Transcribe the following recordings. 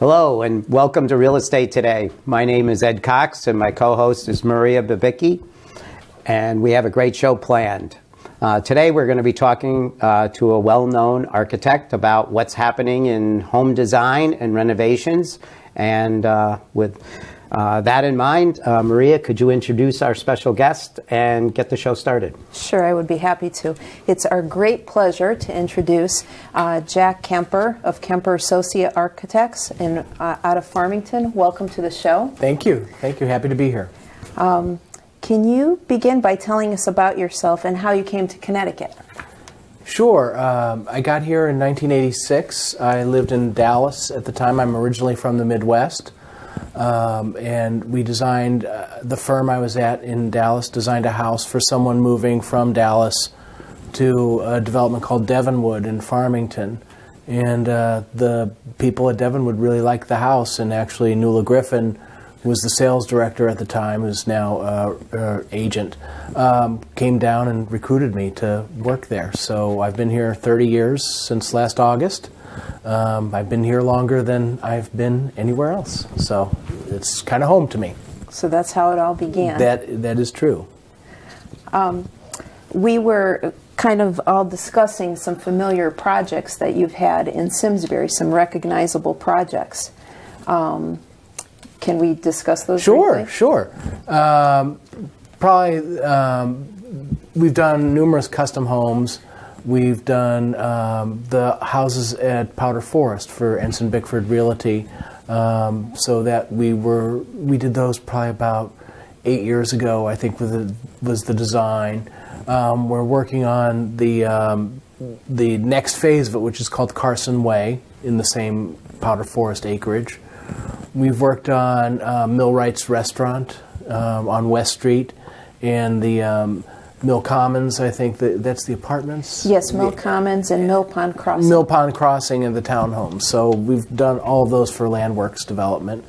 Hello and welcome to Real Estate Today. My name is Ed Cox and my co-host is Maria Babicki, and we have a great show planned. Today we're going to be talking to a well-known architect about what's happening in home design and renovations. And with that in mind, Maria, could you introduce our special guest and get the show started? Sure, I would be happy to. It's our great pleasure to introduce Jack Kemper of Kemper Associate Architects out of Farmington. Welcome to the show. Thank you. Thank you. Happy to be here. Can you begin by telling us about yourself and how you came to Connecticut? Sure. I got here in 1986. I lived in Dallas at the time. I'm originally from the Midwest. And we designed, the firm I was at in Dallas designed a house for someone moving from Dallas to a development called Devonwood in Farmington. And the people at Devonwood really liked the house, and actually Nuala Griffin, who was the sales director at the time, who's now agent, came down and recruited me to work there. So I've been here 30 years since last August. I've been here longer than I've been anywhere else. So it's kind of home to me. So that's how it all began. That is true. We were kind of all discussing some familiar projects that you've had in Simsbury, some recognizable projects. Can we discuss those briefly? Sure. We've done numerous custom homes. We've done the houses at Powder Forest for Ensign Bickford Realty. So that we did those probably about 8 years ago, I think was the design. We're working on the next phase of it, which is called Carson Way in the same Powder Forest acreage. We've worked on Millwright's Restaurant on West Street and the Mill Commons. I think that's the apartments. Yes, Mill Commons and Mill Pond Crossing. Mill Pond Crossing and the townhomes. So we've done all of those for Landworks development.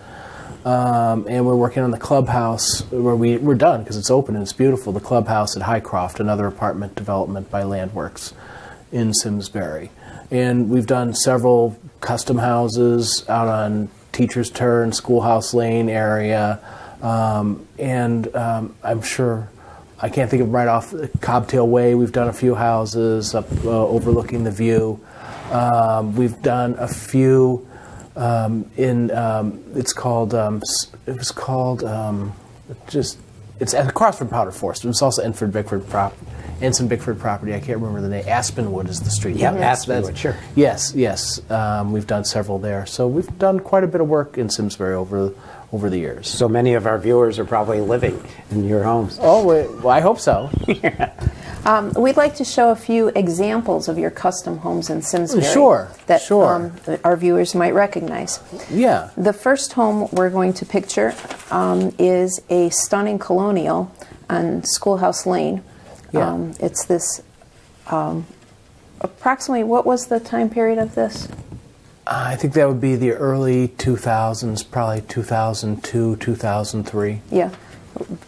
And we're working on the clubhouse where we're done because it's open and it's beautiful. The clubhouse at Highcroft, another apartment development by Landworks in Simsbury. And we've done several custom houses out on Teacher's Turn, Schoolhouse Lane area. I'm sure, I can't think of right off Cobtail Way. We've done a few houses up overlooking the view. We've done a few it's across from Powder Forest. It was also Ensign Bickford property. I can't remember the name. Aspenwood is the street. Yeah, Aspenwood, sure. Yes. We've done several there. So we've done quite a bit of work in Simsbury over the years. So many of our viewers are probably living in your homes. Oh, well, I hope so. We'd like to show a few examples of your custom homes in Simsbury that our viewers might recognize. Yeah. The first home we're going to picture is a stunning colonial on Schoolhouse Lane. Yeah. It's this approximately, what was the time period of this? I think that would be the early 2000s, probably 2002, 2003. Yeah,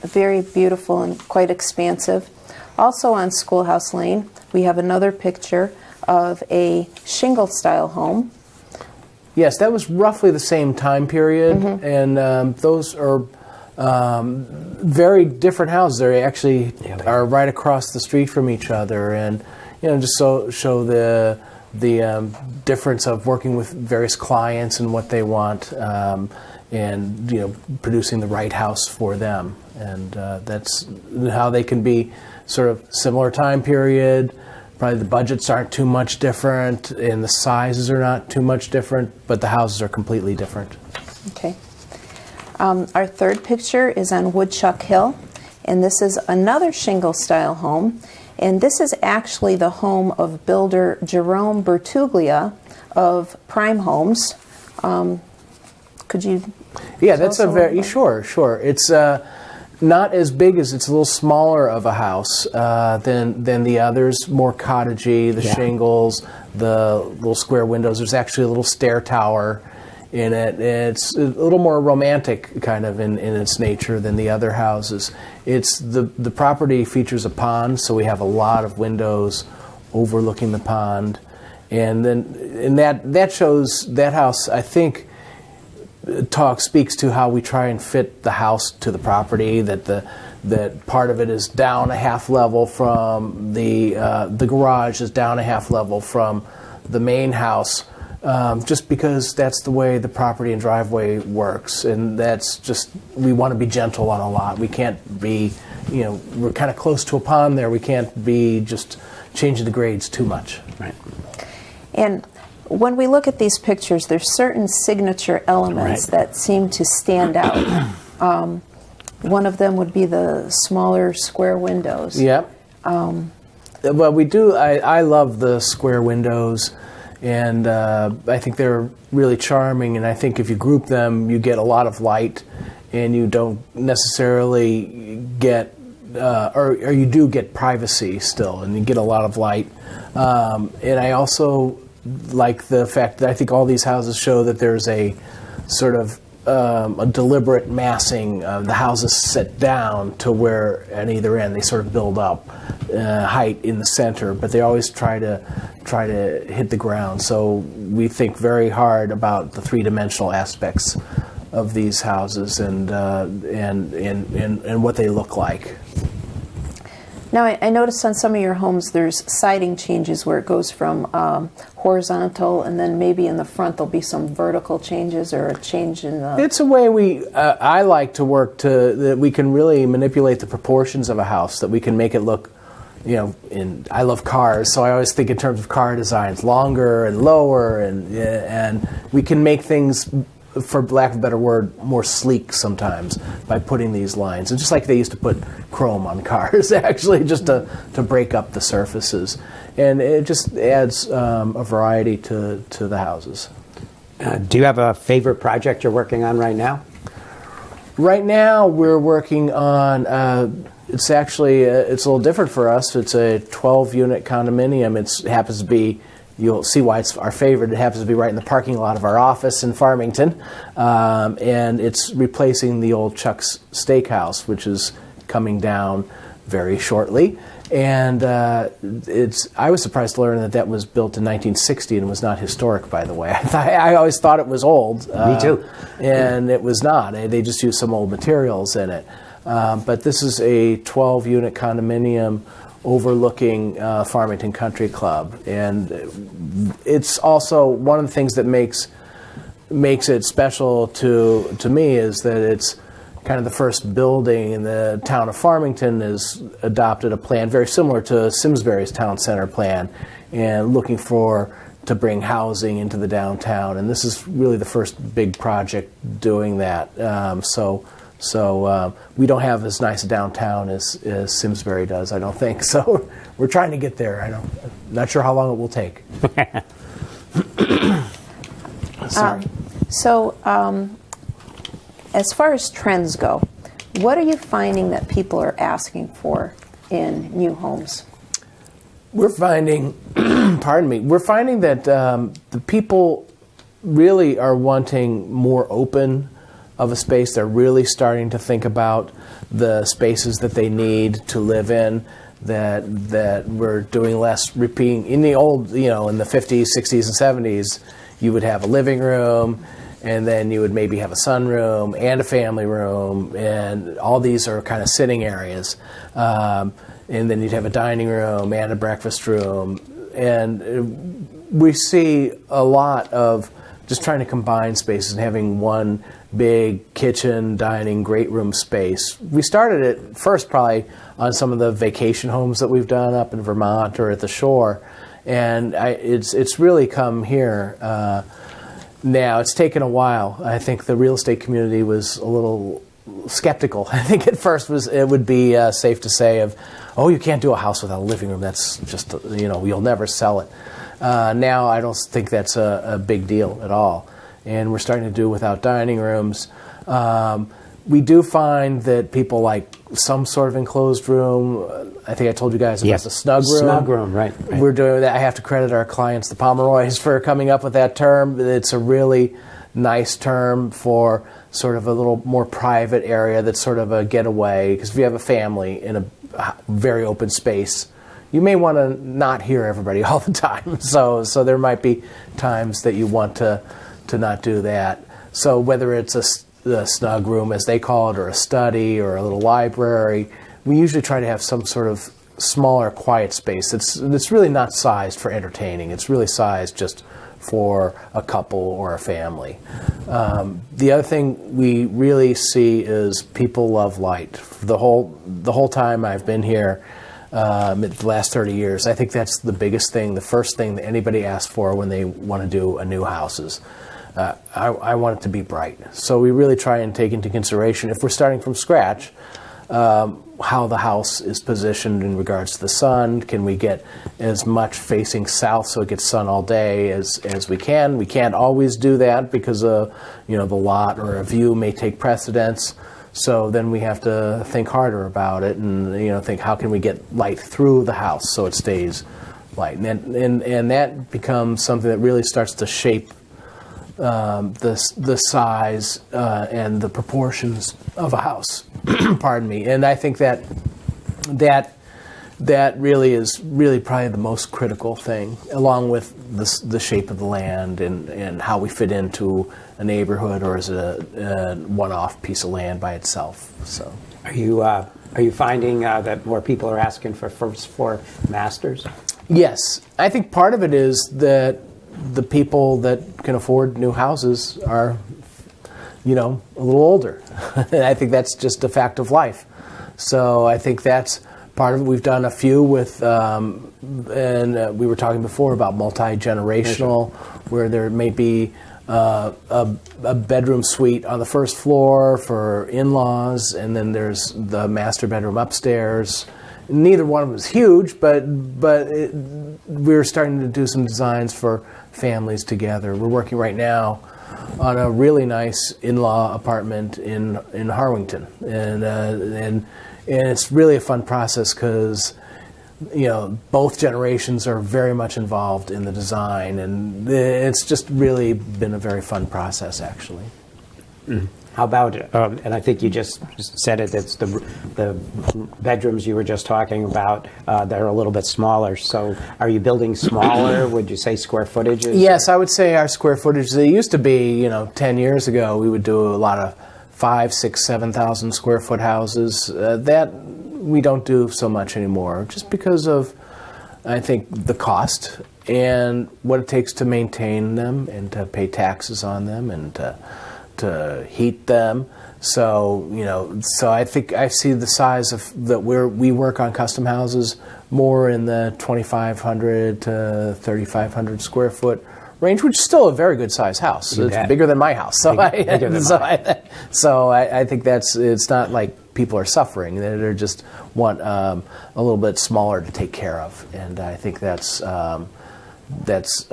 very beautiful and quite expansive. Also on Schoolhouse Lane, we have another picture of a shingle-style home. Yes, that was roughly the same time period, and those are very different houses. They actually are right across the street from each other, and just show the difference of working with various clients and what they want, and producing the right house for them, and that's how they can be sort of similar time period. Probably the budgets aren't too much different, and the sizes are not too much different, but the houses are completely different. Okay. Our third picture is on Woodchuck Hill, and this is another shingle-style home. And this is actually the home of builder Jerome Bertuglia of Prime Homes. Could you? Yeah, that's a very sure. It's not as big as, it's a little smaller of a house than the others. More cottagey, the shingles, the little square windows. There's actually a little stair tower in it. It's a little more romantic kind of in its nature than the other houses. It's the property features a pond, so we have a lot of windows overlooking the pond, and that shows that house. I think speaks to how we try and fit the house to the property. That part of it is down a half level from the garage is down a half level from the main house, just because that's the way the property and driveway works, and that's just, we want to be gentle on a lot. We can't be, we're kind of close to a pond there. We can't be just changing the grades too much. Right. And when we look at these pictures, there's certain signature elements that seem to stand out. One of them would be the smaller square windows. Yep. Well, we do. I love the square windows, and I think they're really charming. And I think if you group them, you get a lot of light, and you don't necessarily get, or you do get privacy still, and you get a lot of light. And I also like the fact that I think all these houses show that there's a sort of a deliberate massing. The houses sit down to where at either end they sort of build up height in the center, but they always try to hit the ground. So we think very hard about the three-dimensional aspects of these houses and what they look like. Now, I noticed on some of your homes there's siding changes where it goes from horizontal, and then maybe in the front there'll be some vertical changes or a change in the... It's a way I like to work that we can really manipulate the proportions of a house, that we can make it look, I love cars, so I always think in terms of car designs, longer and lower, and we can make things, for lack of a better word, more sleek sometimes by putting these lines. And just like they used to put chrome on cars, actually, just to break up the surfaces. And it just adds a variety to the houses. Do you have a favorite project you're working on right now? Right now, we're working on, it's actually, it's a little different for us. It's a 12-unit condominium. It happens to be, you'll see why it's our favorite. It happens to be right in the parking lot of our office in Farmington. And it's replacing the old Chuck's Steakhouse, which is coming down very shortly. And I was surprised to learn that was built in 1960 and was not historic, by the way. I always thought it was old. Me too. And it was not. They just used some old materials in it. But this is a 12-unit condominium overlooking Farmington Country Club. And it's also one of the things that makes it special to me is that it's kind of the first building in the town of Farmington has adopted a plan very similar to Simsbury's town center plan, and looking to bring housing into the downtown. And this is really the first big project doing that. So we don't have as nice a downtown as Simsbury does, I don't think. So we're trying to get there. I'm not sure how long it will take. Sorry. As far as trends go, what are you finding that people are asking for in new homes? We're finding, we're finding that the people really are wanting more open of a space. They're really starting to think about the spaces that they need to live in, that we're doing less repeating. In the old, in the 50s, 60s, and 70s, you would have a living room, and then you would maybe have a sunroom and a family room, and all these are kind of sitting areas. And then you'd have a dining room and a breakfast room. And we see a lot of just trying to combine spaces and having one big kitchen, dining, great room space. We started it first probably on some of the vacation homes that we've done up in Vermont or at the shore. And it's really come here. Now, it's taken a while. I think the real estate community was a little skeptical. I think at first it would be safe to say you can't do a house without a living room. That's just, you'll never sell it. Now, I don't think that's a big deal at all. And we're starting to do without dining rooms. We do find that people like some sort of enclosed room. I think I told you guys about the snug room. Snug room, right. We're doing that. I have to credit our clients, the Pomeroys, for coming up with that term. It's a really nice term for sort of a little more private area that's sort of a getaway. Because if you have a family in a very open space, you may want to not hear everybody all the time. So there might be times that you want to not do that. So whether it's the snug room, as they call it, or a study, or a little library, we usually try to have some sort of smaller, quiet space. It's really not sized for entertaining. It's really sized just for a couple or a family. The other thing we really see is people love light. The whole time I've been here, the last 30 years, I think that's the biggest thing, the first thing that anybody asks for when they want to do a new house is, I want it to be bright. So we really try and take into consideration, if we're starting from scratch, how the house is positioned in regards to the sun. Can we get as much facing south so it gets sun all day as we can? We can't always do that because the lot or a view may take precedence. So then we have to think harder about it and think how can we get light through the house so it stays light. And that becomes something that really starts to shape the size and the proportions of a house. Pardon me. And I think that really is probably the most critical thing, along with the shape of the land and how we fit into a neighborhood, or is it a one-off piece of land by itself. So, Are you finding that more people are asking for first floor masters? yes, I think part of it is that the people that can afford new houses are, a little older. I think that's just a fact of life. So I think that's part of it. We've done a few with, and we were talking before about multi-generational, where there may be a bedroom suite on the first floor for in-laws, and then there's the master bedroom upstairs. Neither one of them is huge, but we're starting to do some designs for families together. We're working right now on a really nice in-law apartment in Harwington, and it's really a fun process because both generations are very much involved in the design, and it's just really been a very fun process, actually. Mm. How about, and I think you just said it, it's the bedrooms you were just talking about that are a little bit smaller. So are you building smaller? Would you say square footage? Yes, I would say our square footage, they used to be, 10 years ago, we would do a lot of 5,000, 6,000, 7,000 square foot houses. That we don't do so much anymore, just because of, I think, the cost and what it takes to maintain them and to pay taxes on them and to heat them. So, so I think I see the size of that we work on custom houses more in the 2,500 to 3,500 square foot range, which is still a very good size house. It's bigger than my house. So I think it's not like people are suffering. They just want a little bit smaller to take care of. And I think that's a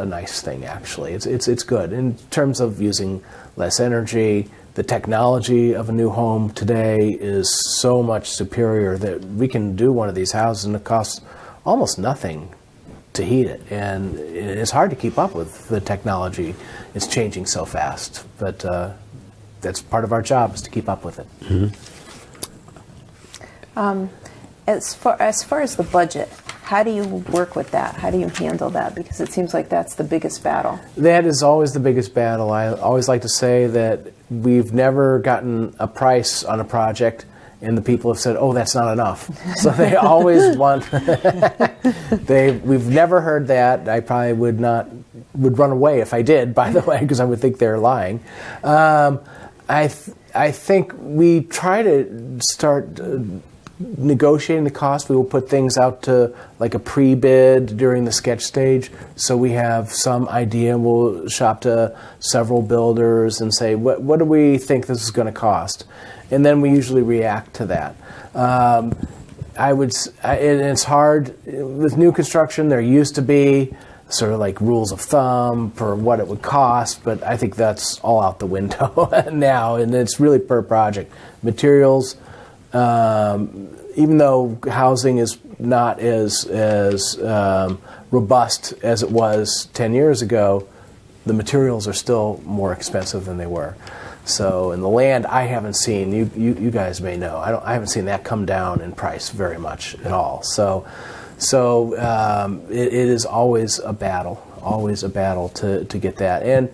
nice thing, actually. It's good in terms of using less energy. The technology of a new home today is so much superior that we can do one of these houses and it costs almost nothing to heat it. And it's hard to keep up with the technology. It's changing so fast. But that's part of our job, is to keep up with it. Mm-hmm. As far as the budget, how do you work with that? How do you handle that? Because it seems like that's the biggest battle. That is always the biggest battle. I always like to say that we've never gotten a price on a project and the people have said, "Oh, that's not enough." So they always want. We've never heard that. I probably would run away if I did. By the way, because I would think they're lying. I think we try to start negotiating the cost. We will put things out to like a pre-bid during the sketch stage, so we have some idea. We'll shop to several builders and say, what do we think this is going to cost? And then we usually react to that. And it's hard with new construction. There used to be sort of like rules of thumb for what it would cost, but I think that's all out the window now, and it's really per project. Materials, even though housing is not as robust as it was 10 years ago, the materials are still more expensive than they were. So, in the land, I haven't seen, you guys may know, I haven't seen that come down in price very much at all. So it is always a battle to get that. And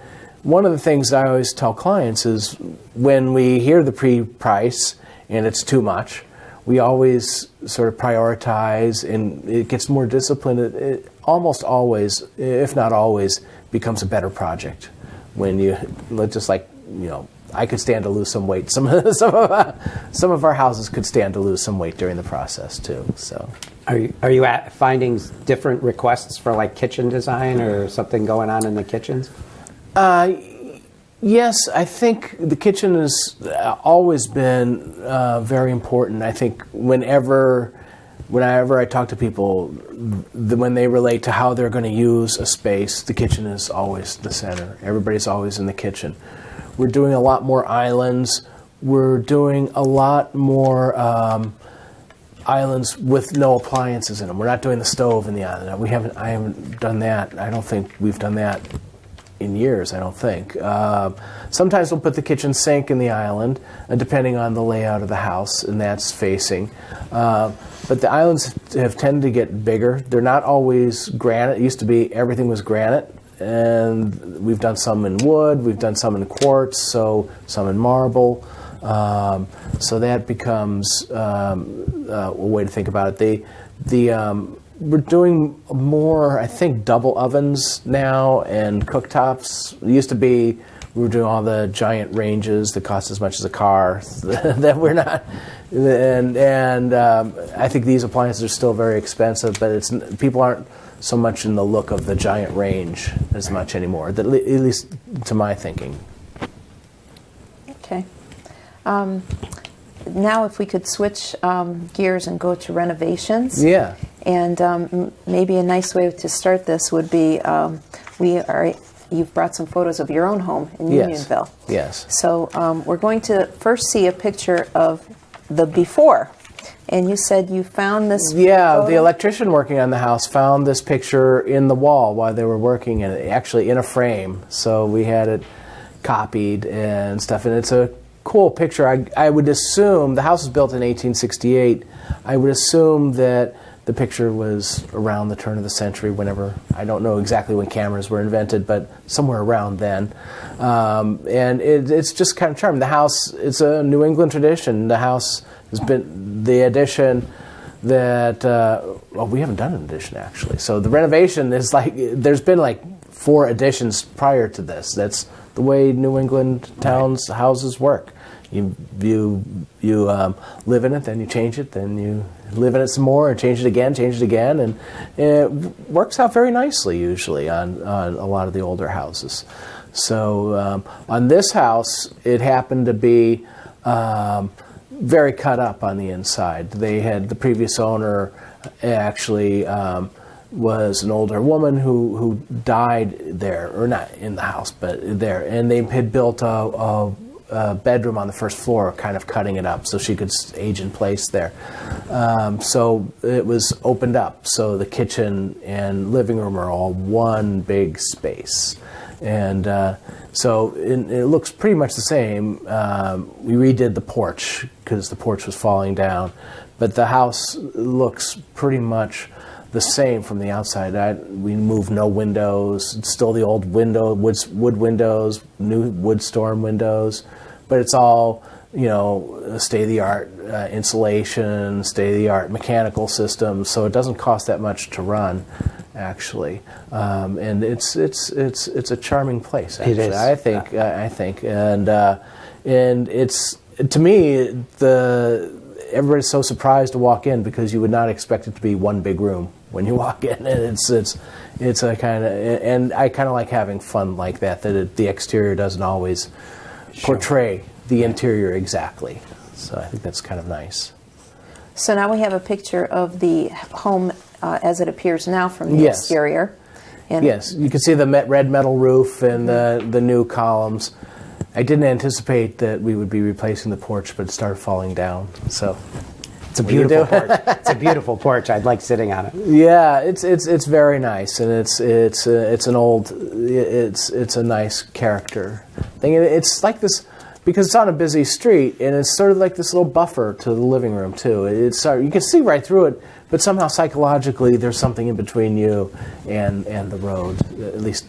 one of the things I always tell clients is when we hear the pre-price and it's too much, we always sort of prioritize, and it gets more disciplined. It almost always, if not always, becomes a better project when you, just like, I could stand to lose some weight. Some of our houses could stand to lose some weight during the process too. So, are you finding different requests for like kitchen design or something going on in the kitchens? Yes, I think the kitchen has always been very important. I think whenever I talk to people, when they relate to how they're going to use a space, the kitchen is always the center. Everybody's always in the kitchen. We're doing a lot more islands. We're doing a lot more islands with no appliances in them. We're not doing the stove in the island. I haven't done that. I don't think we've done that in years, I don't think. Sometimes we'll put the kitchen sink in the island, depending on the layout of the house, and that's facing. But the islands have tended to get bigger. They're not always granite. It used to be everything was granite, and we've done some in wood, we've done some in quartz, so some in marble. So that becomes a way to think about it. We're doing more, I think, double ovens now and cooktops. It used to be we were doing all the giant ranges that cost as much as a car that we're not. And I think these appliances are still very expensive, but people aren't so much in the look of the giant range as much anymore, at least to my thinking. Okay. Now if we could switch gears and go to renovations. Yeah. And maybe a nice way to start this would be you've brought some photos of your own home in Unionville. Yes. So we're going to first see a picture of the before. And you said you found this photo? The electrician working on the house found this picture in the wall while they were working, and actually in a frame. So we had it copied and stuff, and it's a cool picture. I would assume the house was built in 1868. I would assume that the picture was around the turn of the century, whenever, I don't know exactly when cameras were invented, but somewhere around then. And it's just kind of charming. The house, it's a New England tradition. The house has been the addition that, we haven't done an addition actually. So the renovation is there's been 4 additions prior to this. That's the way New England towns, houses work. You live in it, then you change it, then you live in it some more, and change it again, and it works out very nicely usually on a lot of the older houses. So on this house, it happened to be very cut up on the inside. The previous owner actually was an older woman who died there, or not in the house, but there, and they had built a bedroom on the first floor, kind of cutting it up so she could age in place there. So it was opened up, so the kitchen and living room are all one big space. And so it looks pretty much the same. We redid the porch because the porch was falling down, but the house looks pretty much the same from the outside. We moved no windows. It's still the old wood windows, new wood storm windows, but it's all, state-of-the-art insulation, state-of-the-art mechanical systems. So it doesn't cost that much to run, actually, and it's a charming place. Actually, it is. I think, and it's, to me, everybody's so surprised to walk in because you would not expect it to be one big room when you walk in. And it's a kind of, and I kind of like having fun like that. The exterior doesn't always portray the interior exactly. So I think that's kind of nice. So now we have a picture of the home as it appears now from the exterior. And yes, you can see the red metal roof and the new columns. I didn't anticipate that we would be replacing the porch, but it started falling down. So it's a beautiful porch. It's a beautiful porch. I'd like sitting on it. Yeah, it's very nice, and it's a nice character thing. And it's like this because it's on a busy street, and it's sort of like this little buffer to the living room too. You can see right through it, but somehow psychologically there's something in between you and the road. At least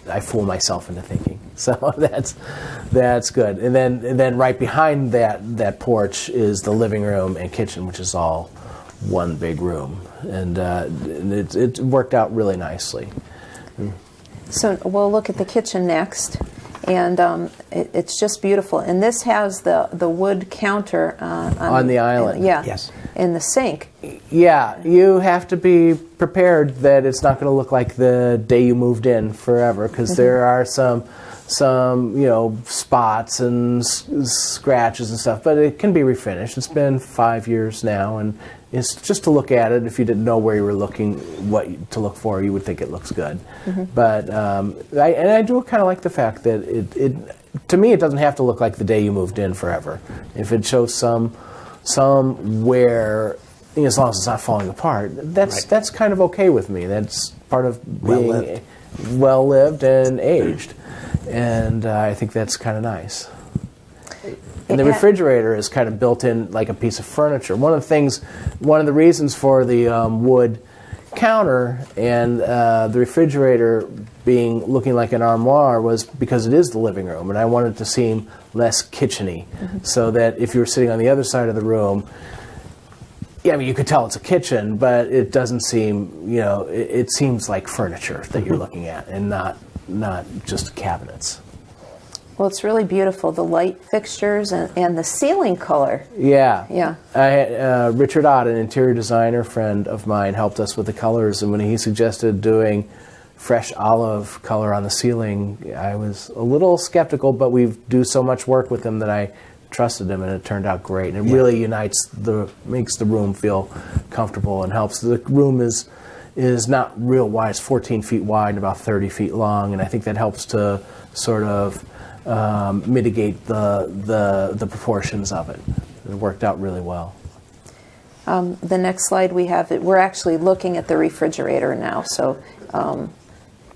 I fool myself into thinking. So that's good. And then right behind that porch is the living room and kitchen, which is all one big room, and it worked out really nicely. So we'll look at the kitchen next, and it's just beautiful. And this has the wood counter on the island. Yeah. Yes. In the sink. Yeah, you have to be prepared that it's not going to look like the day you moved in forever, because there are some spots and scratches and stuff, but it can be refinished. It's been 5 years now, and it's just to look at it. If you didn't know where you were looking, what to look for, you would think it looks good. But I do kind of like the fact that it to me, it doesn't have to look like the day you moved in forever. If it shows some wear, as long as it's not falling apart, that's kind of okay with me. That's part of being well lived and aged, and I think that's kind of nice. And the refrigerator is kind of built in like a piece of furniture. One of the reasons for the wood counter and the refrigerator looking like an armoire was because it is the living room, and I wanted it to seem less kitcheny, so that if you were sitting on the other side of the room, you could tell it's a kitchen, but it doesn't seem, it seems like furniture that you're looking at, and not just cabinets. Well, it's really beautiful, the light fixtures and the ceiling color. Yeah. Yeah. I had, Richard Ott, an interior designer friend of mine, helped us with the colors, and when he suggested doing fresh olive color on the ceiling, I was a little skeptical, but we do so much work with him that I trusted him, and it turned out great. And it really makes the room feel comfortable and helps. The room is not real wide. It's 14 feet wide and about 30 feet long, and I think that helps to sort of mitigate the proportions of it. It worked out really well. The next slide we have, we're actually looking at the refrigerator now, so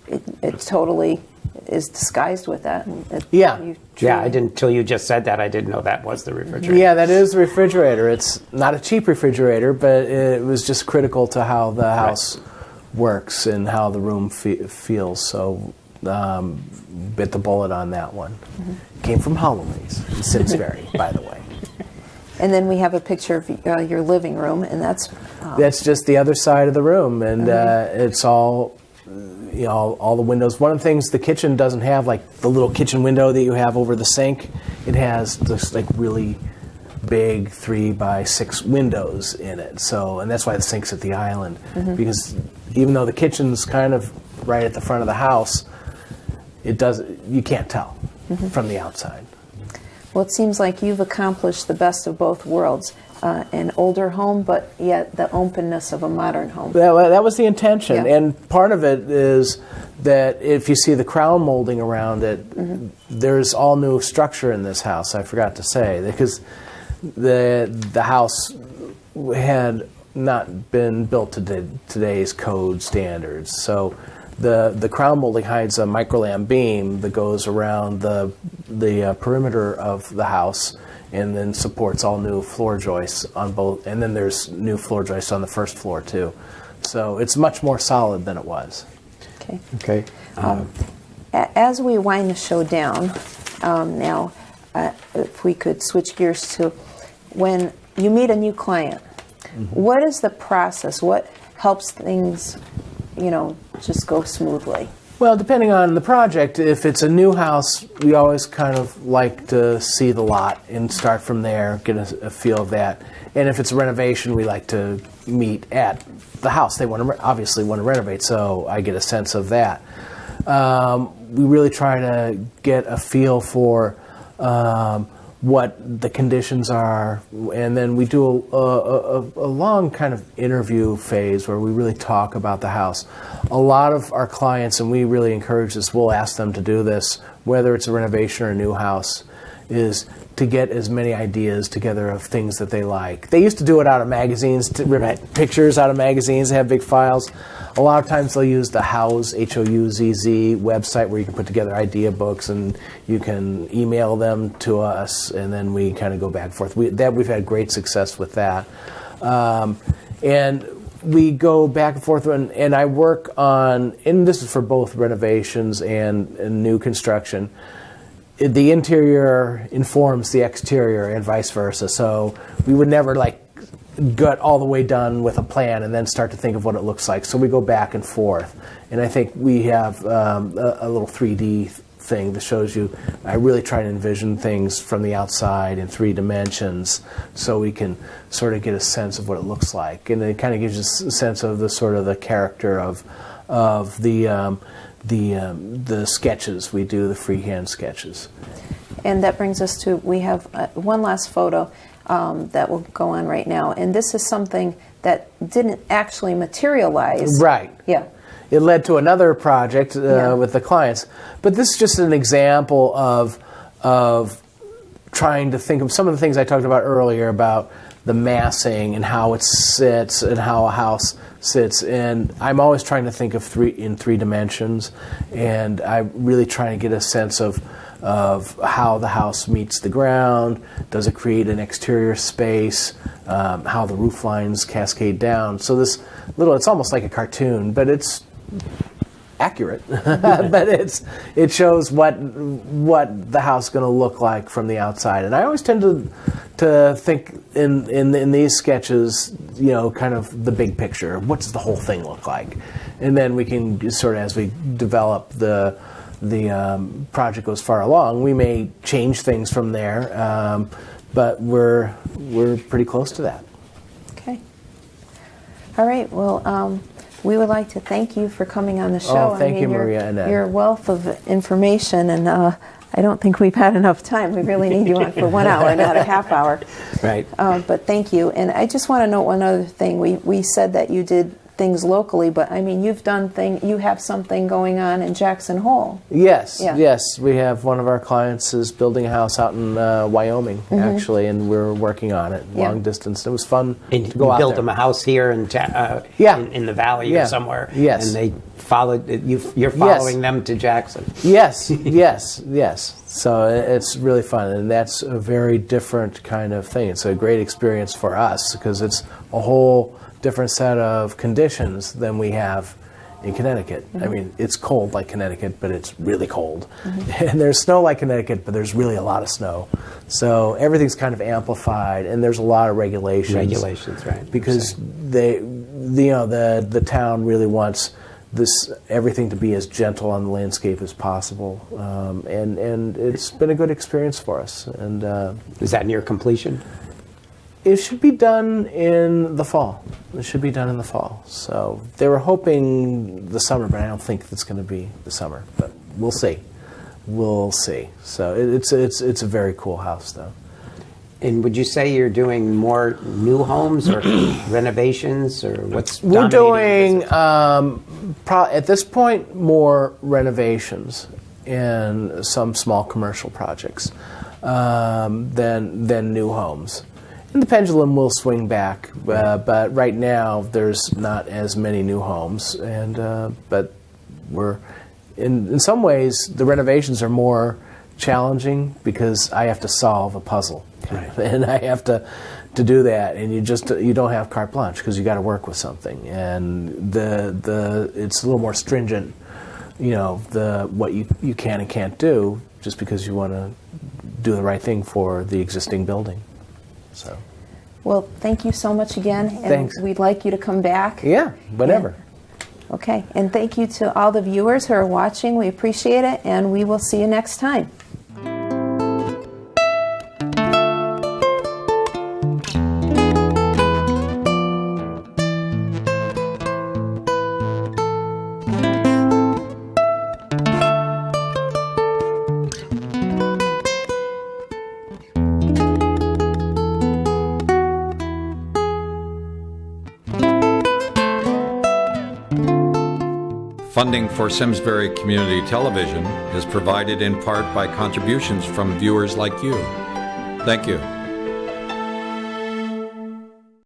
it totally is disguised with that. Until you just said that, I didn't know that was the refrigerator. Yeah, that is the refrigerator. It's not a cheap refrigerator, but it was just critical to how the house works and how the room feels. So bit the bullet on that one. Came from Holloway's in Simsbury, by the way. And then we have a picture of your living room, and that's just the other side of the room, and it's all all the windows. One of the things the kitchen doesn't have, like the little kitchen window that you have over the sink, it has this like really big 3x6 windows in it. So, and that's why the sink's at the island, because even though the kitchen's kind of right at the front of the house, you can't tell from the outside. Well, it seems like you've accomplished the best of both worlds. An older home, but yet the openness of a modern home. That was the intention, Yeah. and part of it is that if you see the crown molding around it, there's all new structure in this house. I forgot to say, because the house had not been built to today's code standards. So the crown molding hides a microlam beam that goes around the perimeter of the house, and then supports all new floor joists on both, and then there's new floor joists on the first floor too. So it's much more solid than it was. Okay. As we wind the show down, now, if we could switch gears to when you meet a new client, what is the process? What helps things, just go smoothly? Well, depending on the project, if it's a new house, we always kind of like to see the lot and start from there, get a feel of that. And if it's a renovation, we like to meet at the house. They obviously want to renovate, so I get a sense of that. We really try to get a feel for what the conditions are, and then we do a long kind of interview phase where we really talk about the house. A lot of our clients, and we really encourage this, we'll ask them to do this, whether it's a renovation or a new house, is to get as many ideas together of things that they like. They used to do it out of magazines, to rip pictures out of magazines, they have big files. A lot of times they'll use the Houzz, H-O-U-Z-Z website, where you can put together idea books and you can email them to us, and then we kind of go back and forth. We've had great success with that. And we go back and forth, and I work on, and this is for both renovations and new construction, the interior informs the exterior and vice versa. So we would never like get all the way done with a plan and then start to think of what it looks like. So we go back and forth. And I think we have a little 3D thing that shows you, I really try to envision things from the outside in 3 dimensions so we can sort of get a sense of what it looks like. And it kind of gives you a sense of the sort of the character of the sketches we do, the freehand sketches. And that brings us to, we have one last photo that will go on right now. And this is something that didn't actually materialize. Right. Yeah. It led to another project with the clients. But this is just an example of trying to think of some of the things I talked about earlier about the massing and how it sits and how a house sits. And I'm always trying to think of in three dimensions. And I'm really trying to get a sense of how the house meets the ground. Does it create an exterior space? How the roof lines cascade down. So this it's almost like a cartoon, but it's accurate. But it shows what the house is going to look like from the outside. And I always tend to think in these sketches, kind of the big picture. What does the whole thing look like? And then we can sort of, as we develop the project goes far along, we may change things from there, but we're pretty close to that. Okay. All right. Well, we would like to thank you for coming on the show. Oh, thank you, Maria and Ed. Your wealth of information, and I don't think we've had enough time. We really need you on for 1 hour, not a half hour. Right. But thank you. And I just want to note one other thing. We said that you did things locally, but I mean, you have something going on in Jackson Hole. Yes, Yeah. yes. We have one of our clients is building a house out in Wyoming, actually, and we're working on it, long distance. It was fun And to go you out built there. them a house here in the valley or somewhere. Yes. And they followed you're following them to Jackson. Yes, yes. So it's really fun, and that's a very different kind of thing. It's a great experience for us because it's a whole different set of conditions than we have in Connecticut. I mean, it's cold like Connecticut, but it's really cold. And there's snow like Connecticut, but there's really a lot of snow. So everything's kind of amplified, and there's a lot of regulations. Regulations, right. Because the town really wants everything to be as gentle on the landscape as possible. And it's been a good experience for us. And Is that near completion? it should be done in the fall. So they were hoping the summer, but I don't think it's going to be the summer. But we'll see. So it's a very cool house, though. And would you say you're doing more new homes or renovations, or what's We're dominating doing the business? at this point more renovations and some small commercial projects than new homes. And the pendulum will swing back, but right now there's not as many new homes. And but we're in some ways the renovations are more challenging because I have to solve a puzzle, right. And I have to do that. And you don't have carte blanche because you got to work with something, and it's a little more stringent. What you can and can't do just because you want to do the right thing for the existing building. So. Well, thank you so much again. And Thanks. We'd like you to come back. Yeah, whenever. Okay. And thank you to all the viewers who are watching. We appreciate it, and we will see you next time. Funding for Simsbury Community Television is provided in part by contributions from viewers like you. Thank you.